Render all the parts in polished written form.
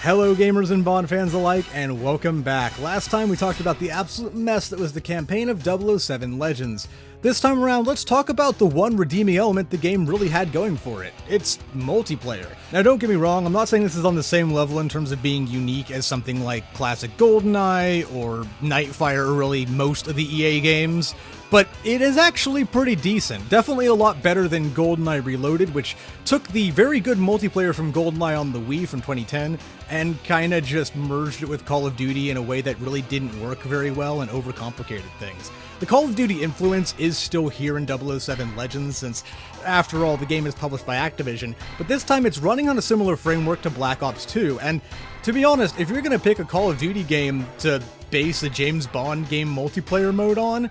Hello gamers and Bond fans alike, and welcome back. Last time we talked about the absolute mess that was the campaign of 007 Legends. This time around, let's talk about the one redeeming element the game really had going for it. It's multiplayer. Now don't get me wrong, I'm not saying this is on the same level in terms of being unique as something like classic GoldenEye or Nightfire or really most of the EA games, but it is actually pretty decent. Definitely a lot better than GoldenEye Reloaded, which took the very good multiplayer from GoldenEye on the Wii from 2010 and kinda just merged it with Call of Duty in a way that really didn't work very well and overcomplicated things. The Call of Duty influence is still here in 007 Legends since, after all, the game is published by Activision, but this time it's running on a similar framework to Black Ops 2, and to be honest, if you're gonna pick a Call of Duty game to base a James Bond game multiplayer mode on,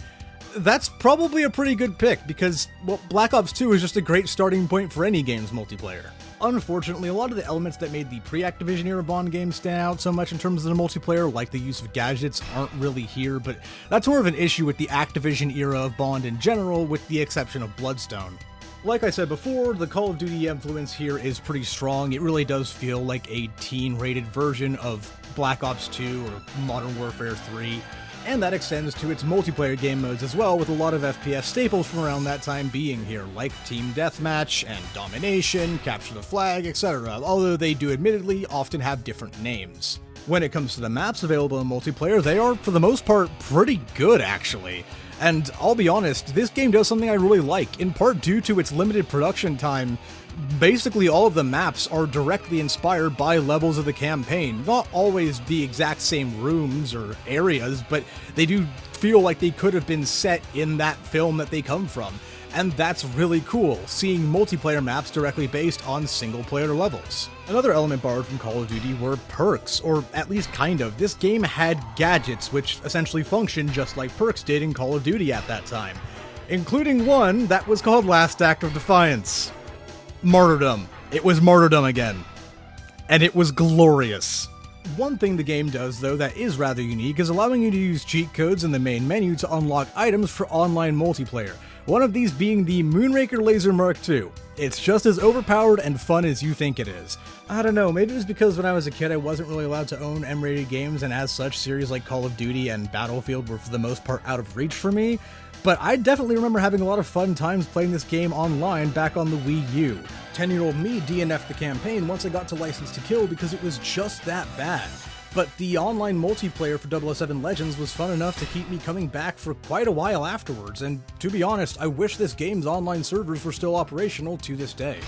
that's probably a pretty good pick, because, well, Black Ops 2 is just a great starting point for any game's multiplayer. Unfortunately, a lot of the elements that made the pre-Activision era Bond games stand out so much in terms of the multiplayer, like the use of gadgets, aren't really here, but that's more of an issue with the Activision era of Bond in general, with the exception of Bloodstone. Like I said before, the Call of Duty influence here is pretty strong. It really does feel like a teen-rated version of Black Ops 2 or Modern Warfare 3. And that extends to its multiplayer game modes as well, with a lot of FPS staples from around that time being here, like Team Deathmatch and Domination, Capture the Flag, etc., although they do admittedly often have different names. When it comes to the maps available in multiplayer, they are, for the most part, pretty good actually. And I'll be honest, this game does something I really like, in part due to its limited production time. Basically all of the maps are directly inspired by levels of the campaign. Not always the exact same rooms or areas, but they do feel like they could have been set in that film that they come from. And that's really cool, seeing multiplayer maps directly based on single-player levels. Another element borrowed from Call of Duty were perks, or at least kind of. This game had gadgets, which essentially functioned just like perks did in Call of Duty at that time, including one that was called Last Act of Defiance. Martyrdom. It was martyrdom again. And it was glorious. One thing the game does, though, that is rather unique is allowing you to use cheat codes in the main menu to unlock items for online multiplayer. One of these being the Moonraker Laser Mark II. It's just as overpowered and fun as you think it is. I don't know, maybe it was because when I was a kid I wasn't really allowed to own M-rated games, and as such, series like Call of Duty and Battlefield were for the most part out of reach for me, but I definitely remember having a lot of fun times playing this game online back on the Wii U. 10-year-old me DNF'd the campaign once I got to License to Kill because it was just that bad. But the online multiplayer for 007 Legends was fun enough to keep me coming back for quite a while afterwards, and to be honest, I wish this game's online servers were still operational to this day.